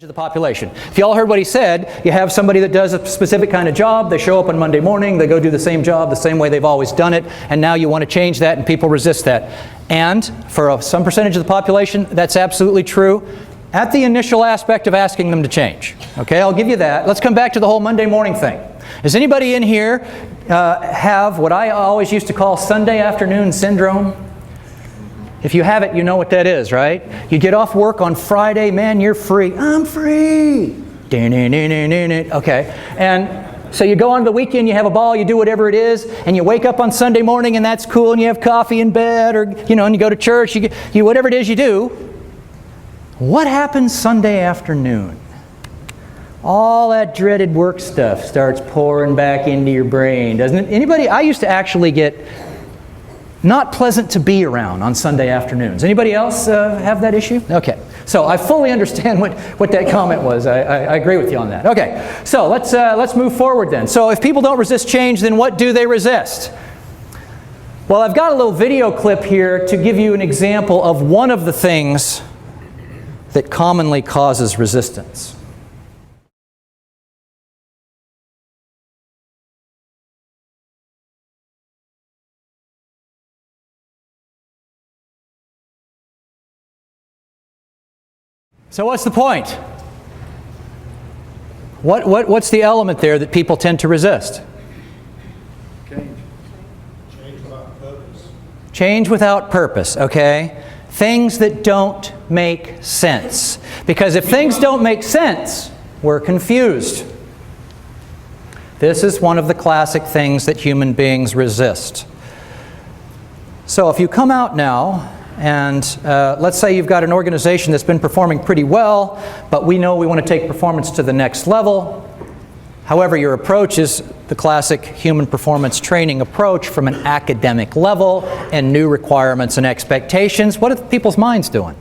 of the population. If you all heard what he said, you have somebody that does a specific kind of job, they show up on Monday morning, they go do the same job the same way they've always done it, and now you want to change that and people resist that. And for some percentage of the population, that's absolutely true at the initial aspect of asking them to change. Okay, I'll give you that. Let's come back to the whole Monday morning thing. Does anybody in here have what I always used to call Sunday afternoon syndrome? If you have it, you know what that is, right? You get off work on Friday, man, you're free. I'm free. Okay. And so you go on the weekend, you have a ball, you do whatever it is, and you wake up on Sunday morning and that's cool, and you have coffee in bed, or, you know, and you go to church, you whatever it is you do. What happens Sunday afternoon? All that dreaded work stuff starts pouring back into your brain, doesn't it? Anybody? I used to actually get not pleasant to be around on Sunday afternoons. Anybody else have that issue? Okay. So I fully understand what that comment was. I agree with you on that. Okay. So let's move forward then. So if people don't resist change, then what do they resist? Well, I've got a little video clip here to give you an example of one of the things that commonly causes resistance. So what's the point? What's the element there that people tend to resist? Change. Change without purpose. Change without purpose, okay? Things that don't make sense. Because if things don't make sense, we're confused. This is one of the classic things that human beings resist. So if you come out now, and let's say you've got an organization that's been performing pretty well, but we know we want to take performance to the next level. However, your approach is the classic human performance training approach from an academic level and new requirements and expectations. What are people's minds doing?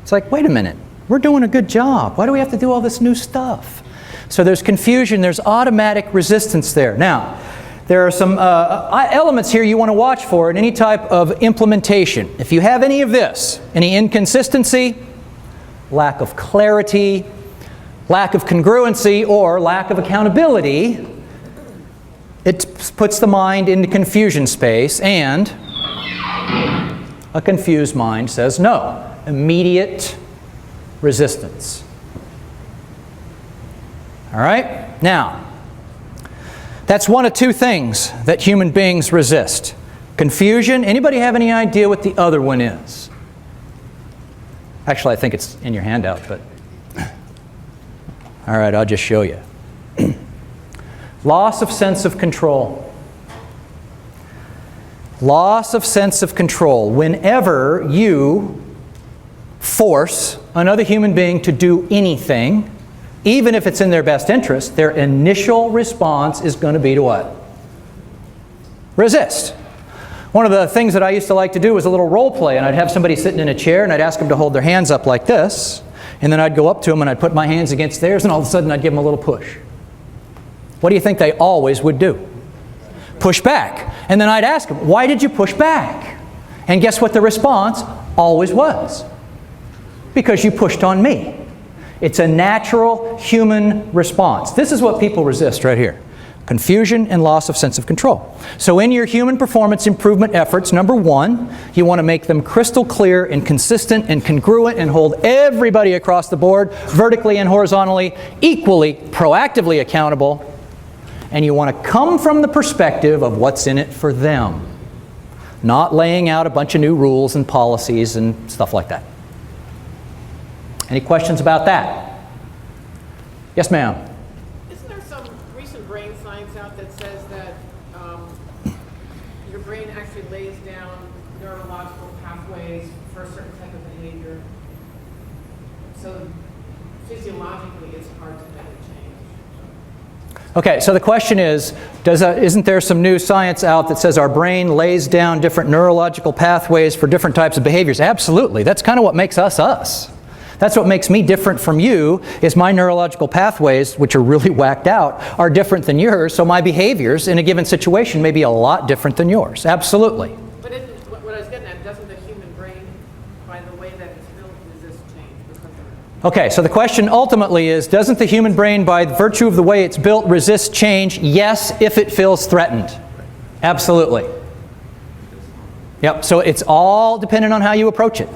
It's like, wait a minute, we're doing a good job. Why do we have to do all this new stuff? So there's confusion, there's automatic resistance there. Now, there are some elements here you want to watch for in any type of implementation. If you have any of this, any inconsistency, lack of clarity, lack of congruency, or lack of accountability, it puts the mind into confusion space, and a confused mind says no. Immediate resistance. All right? Now, that's one of two things that human beings resist. Confusion. Anybody have any idea what the other one is? Actually, I think it's in your handout, but all right, I'll just show you. Loss of sense of control. Loss of sense of control. Whenever you force another human being to do anything, even if it's in their best interest, their initial response is going to be to what? Resist. One of the things that I used to like to do was a little role play, and I'd have somebody sitting in a chair and I'd ask them to hold their hands up like this, and then I'd go up to them and I'd put my hands against theirs, and all of a sudden I'd give them a little push. What do you think they always would do? Push back. And then I'd ask them, why did you push back? And guess what the response always was? Because you pushed on me. It's a natural human response. This is what people resist right here. Confusion and loss of sense of control. So in your human performance improvement efforts, number one, you want to make them crystal clear and consistent and congruent and hold everybody across the board, vertically and horizontally, equally, proactively accountable. And you want to come from the perspective of what's in it for them, not laying out a bunch of new rules and policies and stuff like that. Any questions about that? Yes, ma'am. Isn't there some recent brain science out that says that your brain actually lays down neurological pathways for a certain type of behavior? So physiologically, it's hard to make a change. Okay, so the question is, isn't there some new science out that says our brain lays down different neurological pathways for different types of behaviors? Absolutely. That's kind of what makes us us. That's what makes me different from you, is my neurological pathways, which are really whacked out, are different than yours, so my behaviors in a given situation may be a lot different than yours. Absolutely. But what I was getting at, doesn't the human brain, by the way that it's built, resist change? Okay, so the question ultimately is, doesn't the human brain, by virtue of the way it's built, resist change? Yes, if it feels threatened. Absolutely. Yep, so it's all dependent on how you approach it.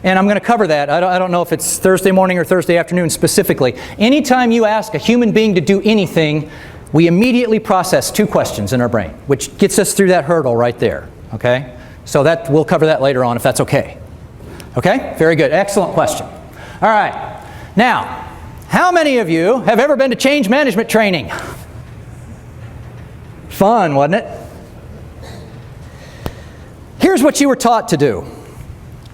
And I'm going to cover that. I don't know if it's Thursday morning or Thursday afternoon specifically. Anytime you ask a human being to do anything, we immediately process 2 questions in our brain, which gets us through that hurdle right there. Okay? So we'll cover that later on if that's okay. Okay? Very good. Excellent question. All right. Now, how many of you have ever been to change management training? Fun, wasn't it? Here's what you were taught to do.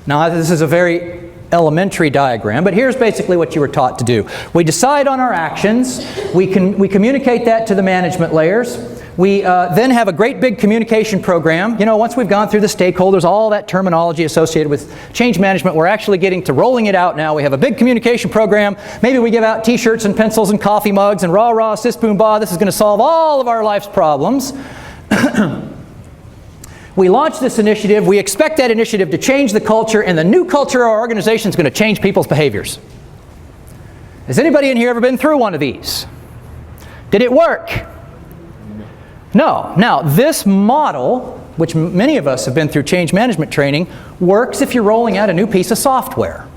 Now, this is a very elementary diagram, but here's basically what you were taught to do. We decide on our actions. We communicate that to the management layers. We then have a great big communication program. You know, once we've gone through the stakeholders, all that terminology associated with change management, we're actually getting to rolling it out now. We have a big communication program. Maybe we give out t-shirts and pencils and coffee mugs and rah rah sis boom bah. This is going to solve all of our life's problems. We launch this initiative. We expect that initiative to change the culture, and the new culture of our organization is going to change people's behaviors. Has anybody in here ever been through one of these? Did it work? No. Now, this model, which many of us have been through change management training, works if you're rolling out a new piece of software.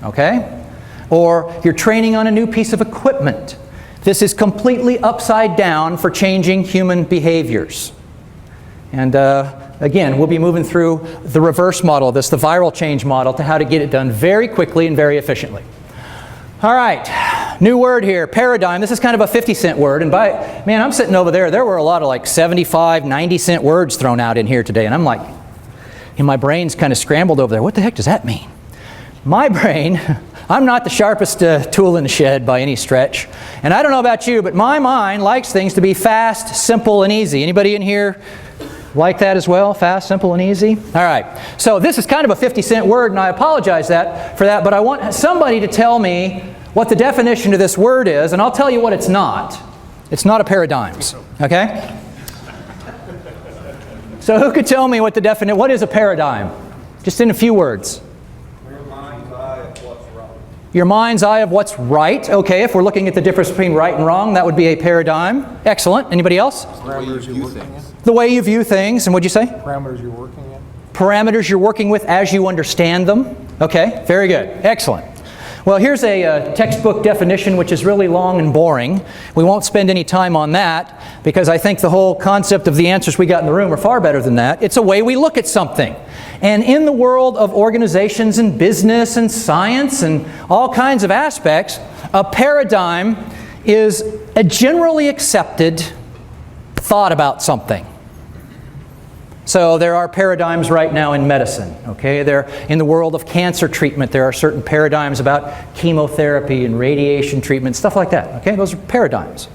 Okay? Or you're training on a new piece of equipment. This is completely upside down for changing human behaviors. And again, we'll be moving through the reverse model of this, the viral change model, to how to get it done very quickly and very efficiently. All right, new word here, paradigm. This is kind of a 50-cent word. And I'm sitting over there. There were a lot of like 75, 90-cent words thrown out in here today. And I'm like, and my brain's kind of scrambled over there. What the heck does that mean? My brain, I'm not the sharpest tool in the shed by any stretch. And I don't know about you, but my mind likes things to be fast, simple, and easy. Anybody in here like that as well? Fast, simple, and easy? All right. So this is kind of a 50-cent word, and I apologize for that, but I want somebody to tell me what the definition of this word is, and I'll tell you what it's not. It's not a paradigms. Okay? So who could tell me what what is a paradigm? Just in a few words. Your mind's eye of what's right. Your mind's eye of what's right. Okay, if we're looking at the difference between right and wrong, that would be a paradigm. Excellent. Anybody else? Parameters you're working in. The way you view things. And what'd you say? Parameters you're working in. Parameters you're working with as you understand them. Okay, very good. Excellent. Well, here's a textbook definition which is really long and boring. We won't spend any time on that because I think the whole concept of the answers we got in the room are far better than that. It's a way we look at something. And in the world of organizations and business and science and all kinds of aspects, a paradigm is a generally accepted thought about something. So there are paradigms right now in medicine, okay? In the world of cancer treatment, there are certain paradigms about chemotherapy and radiation treatment, stuff like that, okay? Those are paradigms.